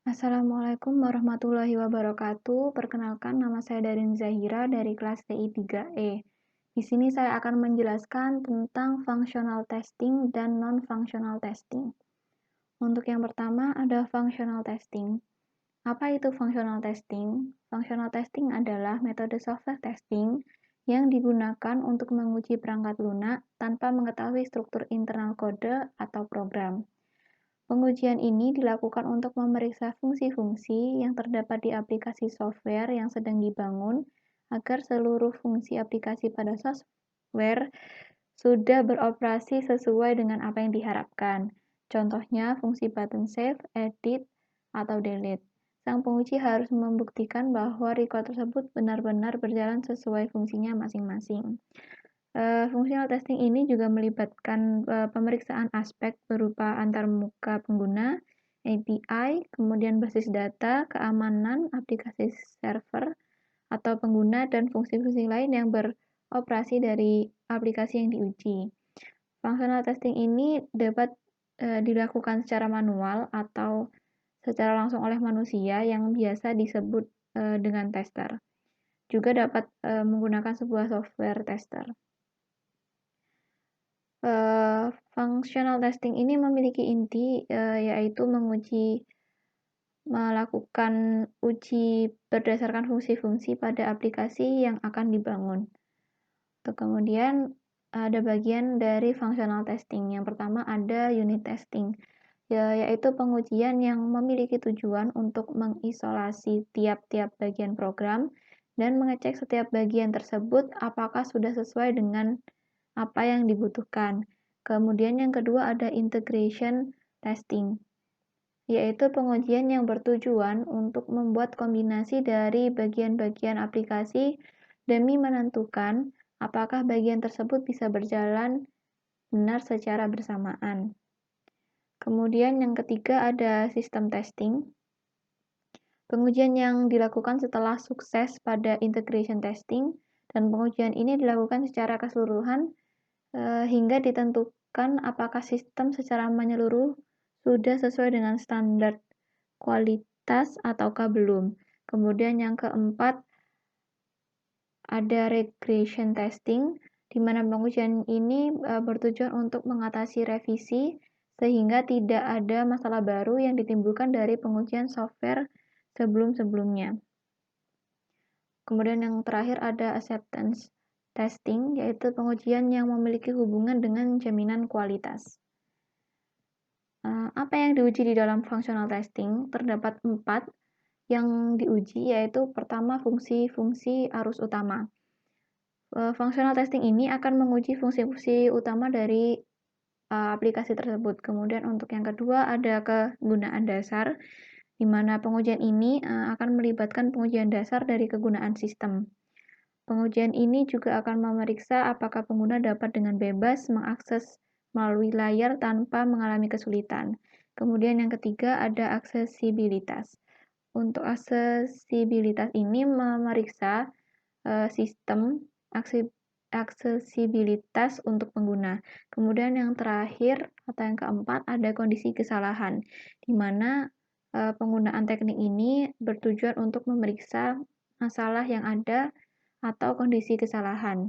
Assalamualaikum warahmatullahi wabarakatuh. Perkenalkan, nama saya Darin Zahira dari kelas TI 3E. Di sini saya akan menjelaskan tentang functional testing dan non-functional testing. Untuk yang pertama ada functional testing. Apa itu functional testing? Functional testing adalah metode software testing yang digunakan untuk menguji perangkat lunak tanpa mengetahui struktur internal kode atau program. Pengujian ini dilakukan untuk memeriksa fungsi-fungsi yang terdapat di aplikasi software yang sedang dibangun agar seluruh fungsi aplikasi pada software sudah beroperasi sesuai dengan apa yang diharapkan. Contohnya fungsi button save, edit, atau delete. Sang penguji harus membuktikan bahwa record tersebut benar-benar berjalan sesuai fungsinya masing-masing. Functional testing ini juga melibatkan pemeriksaan aspek berupa antarmuka pengguna, API, kemudian basis data, keamanan, aplikasi server atau pengguna, dan fungsi-fungsi lain yang beroperasi dari aplikasi yang diuji. Functional testing ini dapat dilakukan secara manual atau secara langsung oleh manusia yang biasa disebut dengan tester. Juga dapat menggunakan sebuah software tester. Functional testing ini memiliki inti yaitu melakukan uji berdasarkan fungsi-fungsi pada aplikasi yang akan dibangun. Kemudian ada bagian dari functional testing. Yang pertama ada unit testing, yaitu pengujian yang memiliki tujuan untuk mengisolasi tiap-tiap bagian program dan mengecek setiap bagian tersebut apakah sudah sesuai dengan apa yang dibutuhkan. Kemudian yang kedua ada integration testing, yaitu pengujian yang bertujuan untuk membuat kombinasi dari bagian-bagian aplikasi demi menentukan apakah bagian tersebut bisa berjalan benar secara bersamaan. Kemudian yang ketiga ada system testing, pengujian yang dilakukan setelah sukses pada integration testing, dan pengujian ini dilakukan secara keseluruhan hingga ditentukan apakah sistem secara menyeluruh sudah sesuai dengan standar kualitas ataukah belum. Kemudian yang keempat ada regression testing, di mana pengujian ini bertujuan untuk mengatasi revisi sehingga tidak ada masalah baru yang ditimbulkan dari pengujian software sebelum-sebelumnya. Kemudian yang terakhir ada acceptance testing, yaitu pengujian yang memiliki hubungan dengan jaminan kualitas. Apa yang diuji di dalam functional testing? Terdapat 4 yang diuji, yaitu pertama fungsi-fungsi arus utama. Functional testing ini akan menguji fungsi-fungsi utama dari aplikasi tersebut. Kemudian untuk yang kedua ada kegunaan dasar, di mana pengujian ini akan melibatkan pengujian dasar dari kegunaan sistem. Pengujian ini juga akan memeriksa apakah pengguna dapat dengan bebas mengakses melalui layar tanpa mengalami kesulitan. Kemudian yang ketiga ada aksesibilitas. Untuk aksesibilitas ini memeriksa sistem aksesibilitas untuk pengguna. Kemudian yang terakhir atau yang keempat ada kondisi kesalahan, di mana penggunaan teknik ini bertujuan untuk memeriksa masalah yang ada atau kondisi kesalahan.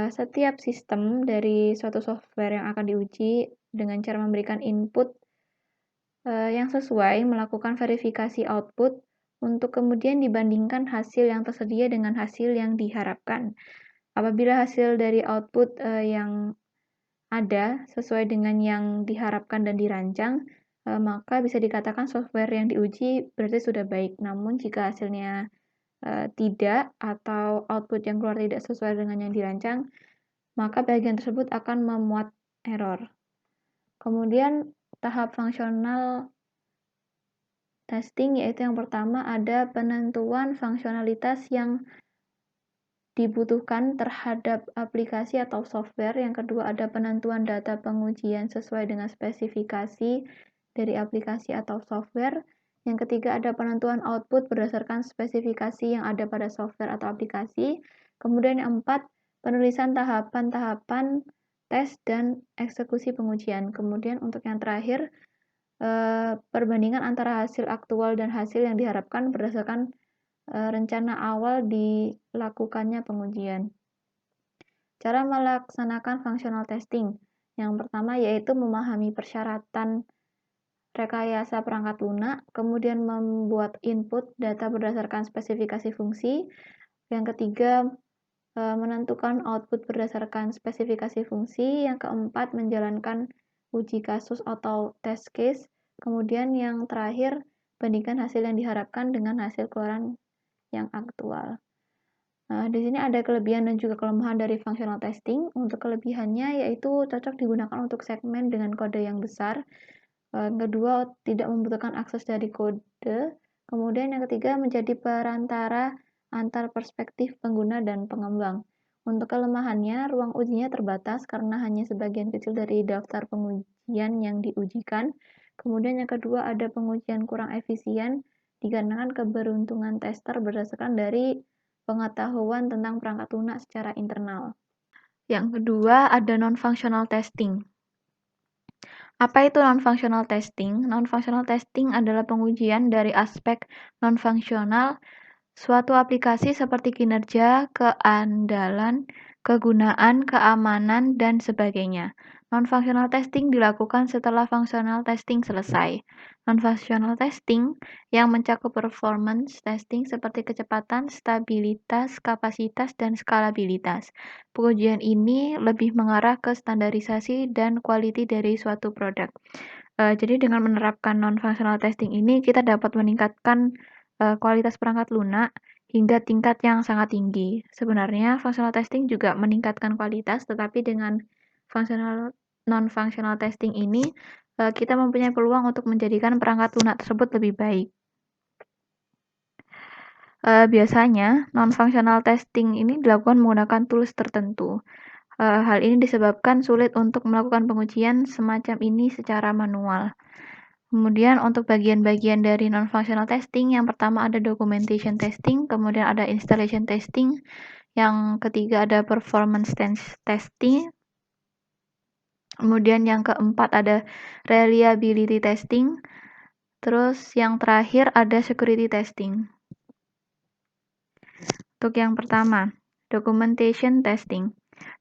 Setiap sistem dari suatu software yang akan diuji dengan cara memberikan input yang sesuai, melakukan verifikasi output, untuk kemudian dibandingkan hasil yang tersedia dengan hasil yang diharapkan. Apabila hasil dari output yang ada sesuai dengan yang diharapkan dan dirancang, maka bisa dikatakan software yang diuji berarti sudah baik. Namun jika hasilnya tidak atau output yang keluar tidak sesuai dengan yang dirancang, maka bagian tersebut akan memuat error. Kemudian tahap fungsional testing, yaitu yang pertama ada penentuan fungsionalitas yang dibutuhkan terhadap aplikasi atau software. Yang kedua ada penentuan data pengujian sesuai dengan spesifikasi dari aplikasi atau software. Yang ketiga ada penentuan output berdasarkan spesifikasi yang ada pada software atau aplikasi. Kemudian yang empat, penulisan tahapan-tahapan tes dan eksekusi pengujian. Kemudian untuk yang terakhir, perbandingan antara hasil aktual dan hasil yang diharapkan berdasarkan rencana awal dilakukannya pengujian. Cara melaksanakan functional testing. Yang pertama yaitu memahami persyaratan rekayasa perangkat lunak, kemudian membuat input data berdasarkan spesifikasi fungsi. Yang ketiga, menentukan output berdasarkan spesifikasi fungsi. Yang keempat, menjalankan uji kasus atau test case. Kemudian yang terakhir, bandingkan hasil yang diharapkan dengan hasil keluaran yang aktual. Nah, di sini ada kelebihan dan juga kelemahan dari functional testing. Untuk kelebihannya yaitu cocok digunakan untuk segmen dengan kode yang besar. Kedua, tidak membutuhkan akses dari kode. Kemudian yang ketiga, menjadi perantara antar perspektif pengguna dan pengembang. Untuk kelemahannya, ruang ujinya terbatas karena hanya sebagian kecil dari daftar pengujian yang diujikan. Kemudian yang kedua, ada pengujian kurang efisien dikarenakan keberuntungan tester berdasarkan dari pengetahuan tentang perangkat lunak secara internal. Yang kedua, ada non-functional testing. Apa itu non-functional testing? Non-functional testing adalah pengujian dari aspek non-fungsional suatu aplikasi seperti kinerja, keandalan, kegunaan, keamanan, dan sebagainya. Non-functional testing dilakukan setelah functional testing selesai. Non-functional testing yang mencakup performance testing seperti kecepatan, stabilitas, kapasitas, dan skalabilitas. Pengujian ini lebih mengarah ke standarisasi dan quality dari suatu produk. Jadi dengan menerapkan non-functional testing ini, kita dapat meningkatkan kualitas perangkat lunak hingga tingkat yang sangat tinggi. Sebenarnya functional testing juga meningkatkan kualitas, tetapi dengan non-functional testing ini kita mempunyai peluang untuk menjadikan perangkat lunak tersebut lebih baik. Biasanya non-functional testing ini dilakukan menggunakan tools tertentu. Hal ini disebabkan sulit untuk melakukan pengujian semacam ini secara manual. Kemudian untuk bagian-bagian dari non-functional testing, yang pertama ada documentation testing, kemudian ada installation testing, yang ketiga ada performance testing, kemudian yang keempat ada reliability testing, terus yang terakhir ada security testing. Untuk yang pertama, documentation testing.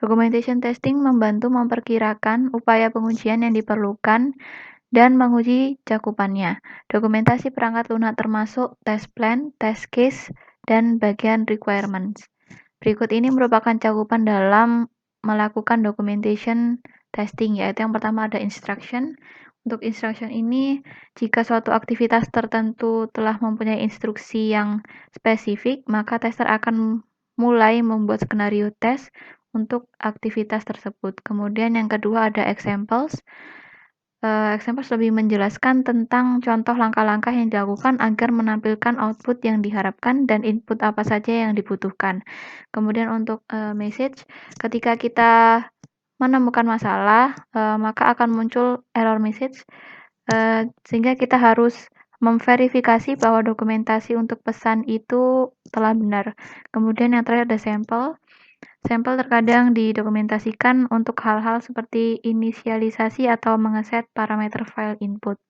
Documentation testing membantu memperkirakan upaya pengujian yang diperlukan dan menguji cakupannya. Dokumentasi perangkat lunak termasuk test plan, test case, dan bagian requirements. Berikut ini merupakan cakupan dalam melakukan documentation testing, yaitu yang pertama ada instruction. Untuk instruction ini, jika suatu aktivitas tertentu telah mempunyai instruksi yang spesifik, maka tester akan mulai membuat skenario tes untuk aktivitas tersebut. Kemudian yang kedua ada examples. Examples lebih menjelaskan tentang contoh langkah-langkah yang dilakukan agar menampilkan output yang diharapkan dan input apa saja yang dibutuhkan. Kemudian untuk message, ketika kita menemukan masalah, maka akan muncul error message, sehingga kita harus memverifikasi bahwa dokumentasi untuk pesan itu telah benar. Kemudian yang terakhir ada sampel. Sampel terkadang didokumentasikan untuk hal-hal seperti inisialisasi atau mengeset parameter file input.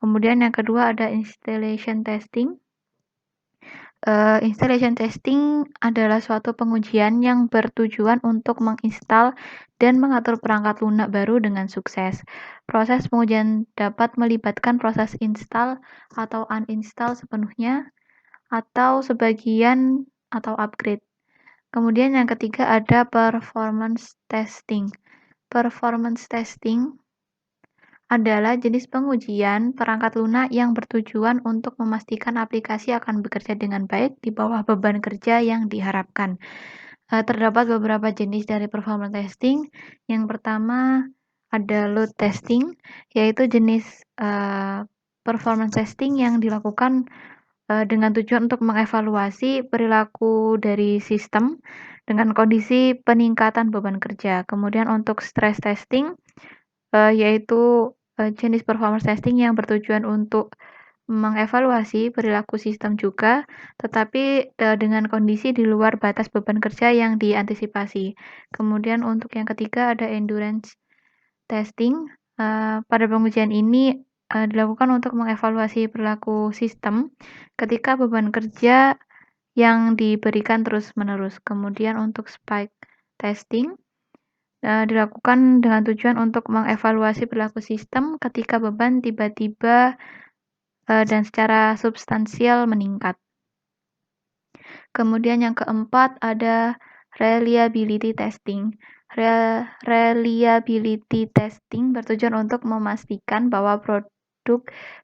Kemudian yang kedua ada installation testing. Installation testing adalah suatu pengujian yang bertujuan untuk menginstal dan mengatur perangkat lunak baru dengan sukses. Proses pengujian dapat melibatkan proses install atau uninstall sepenuhnya atau sebagian atau upgrade. Kemudian yang ketiga ada performance testing. Performance testing adalah jenis pengujian perangkat lunak yang bertujuan untuk memastikan aplikasi akan bekerja dengan baik di bawah beban kerja yang diharapkan. Terdapat beberapa jenis dari performance testing. Yang pertama ada load testing, yaitu jenis performance testing yang dilakukan dengan tujuan untuk mengevaluasi perilaku dari sistem dengan kondisi peningkatan beban kerja. Kemudian untuk stress testing, yaitu jenis performance testing yang bertujuan untuk mengevaluasi perilaku sistem juga, tetapi dengan kondisi di luar batas beban kerja yang diantisipasi. Kemudian untuk yang ketiga ada endurance testing. Pada pengujian ini dilakukan untuk mengevaluasi perilaku sistem ketika beban kerja yang diberikan terus-menerus. Kemudian untuk spike testing dilakukan dengan tujuan untuk mengevaluasi perilaku sistem ketika beban tiba-tiba dan secara substansial meningkat. Kemudian yang keempat ada reliability testing. Reliability testing bertujuan untuk memastikan bahwa produk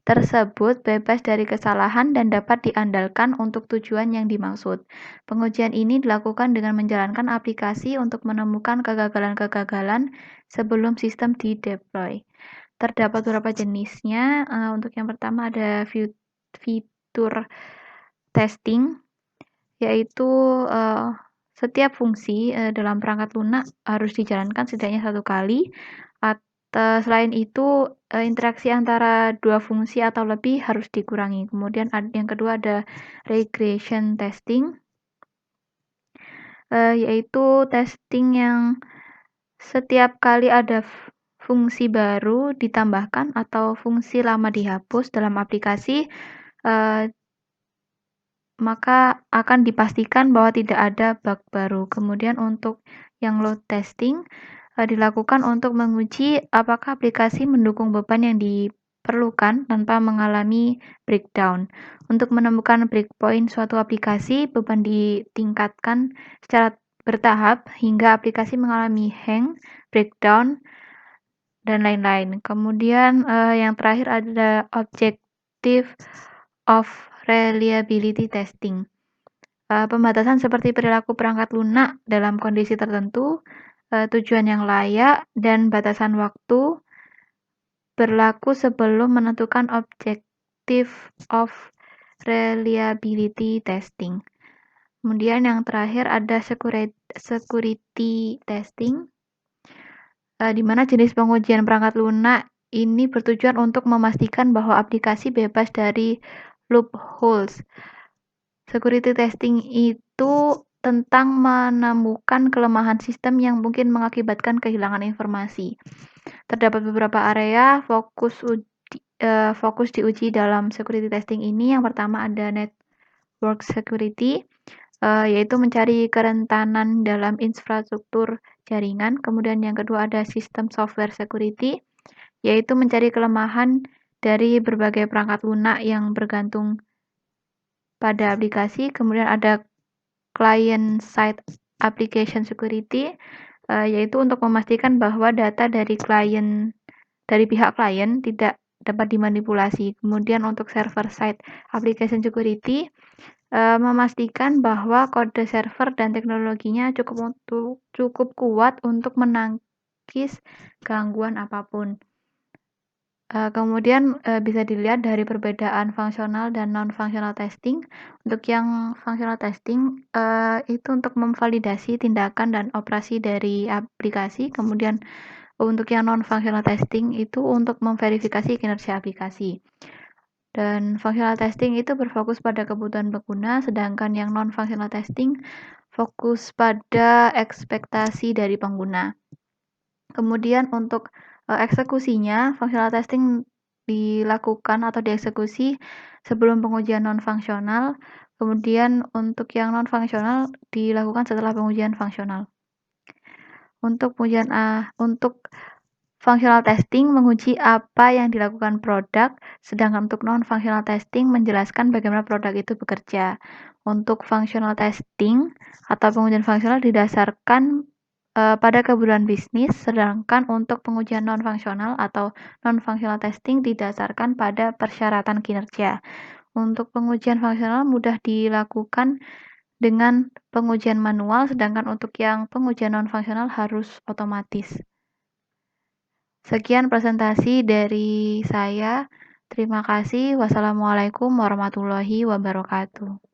tersebut bebas dari kesalahan dan dapat diandalkan untuk tujuan yang dimaksud. Pengujian ini dilakukan dengan menjalankan aplikasi untuk menemukan kegagalan-kegagalan sebelum sistem dideploy. Terdapat beberapa jenisnya. Untuk yang pertama ada fitur testing, yaitu setiap fungsi dalam perangkat lunak harus dijalankan setidaknya 1 kali. Selain itu, interaksi antara 2 fungsi atau lebih harus dikurangi. Kemudian yang kedua ada regression testing, yaitu testing yang setiap kali ada fungsi baru ditambahkan atau fungsi lama dihapus dalam aplikasi, maka akan dipastikan bahwa tidak ada bug baru. Kemudian untuk yang load testing dilakukan untuk menguji apakah aplikasi mendukung beban yang diperlukan tanpa mengalami breakdown. Untuk menemukan breakpoint suatu aplikasi, beban ditingkatkan secara bertahap hingga aplikasi mengalami hang, breakdown, dan lain-lain. Kemudian yang terakhir ada objective of reliability testing. Pembatasan seperti perilaku perangkat lunak dalam kondisi tertentu, tujuan yang layak, dan batasan waktu berlaku sebelum menentukan objective of reliability testing. Kemudian yang terakhir ada security testing, di mana jenis pengujian perangkat lunak ini bertujuan untuk memastikan bahwa aplikasi bebas dari loopholes. Security testing itu tentang menemukan kelemahan sistem yang mungkin mengakibatkan kehilangan informasi. Terdapat beberapa area fokus diuji dalam security testing ini. Yang pertama ada network security, yaitu mencari kerentanan dalam infrastruktur jaringan. Kemudian yang kedua ada sistem software security, yaitu mencari kelemahan dari berbagai perangkat lunak yang bergantung pada aplikasi. Kemudian ada client side application security, yaitu untuk memastikan bahwa data dari pihak klien tidak dapat dimanipulasi. Kemudian untuk server side application security, memastikan bahwa kode server dan teknologinya cukup kuat untuk menangkis gangguan apapun. Kemudian bisa dilihat dari perbedaan fungsional dan non-functional testing. Untuk yang functional testing itu untuk memvalidasi tindakan dan operasi dari aplikasi. Kemudian untuk yang non-functional testing itu untuk memverifikasi kinerja aplikasi. Dan functional testing itu berfokus pada kebutuhan pengguna, sedangkan yang non-functional testing fokus pada ekspektasi dari pengguna. Kemudian untuk eksekusinya, functional testing dilakukan atau dieksekusi sebelum pengujian non-fungsional. Kemudian untuk yang non-fungsional dilakukan setelah pengujian fungsional. Untuk functional testing menguji apa yang dilakukan produk, sedangkan untuk non-functional testing menjelaskan bagaimana produk itu bekerja. Untuk functional testing atau pengujian fungsional didasarkan pada kebutuhan bisnis, sedangkan untuk pengujian non-fungsional atau non-functional testing didasarkan pada persyaratan kinerja. Untuk pengujian fungsional mudah dilakukan dengan pengujian manual, sedangkan untuk yang pengujian non-fungsional harus otomatis. Sekian presentasi dari saya. Terima kasih. Wassalamualaikum warahmatullahi wabarakatuh.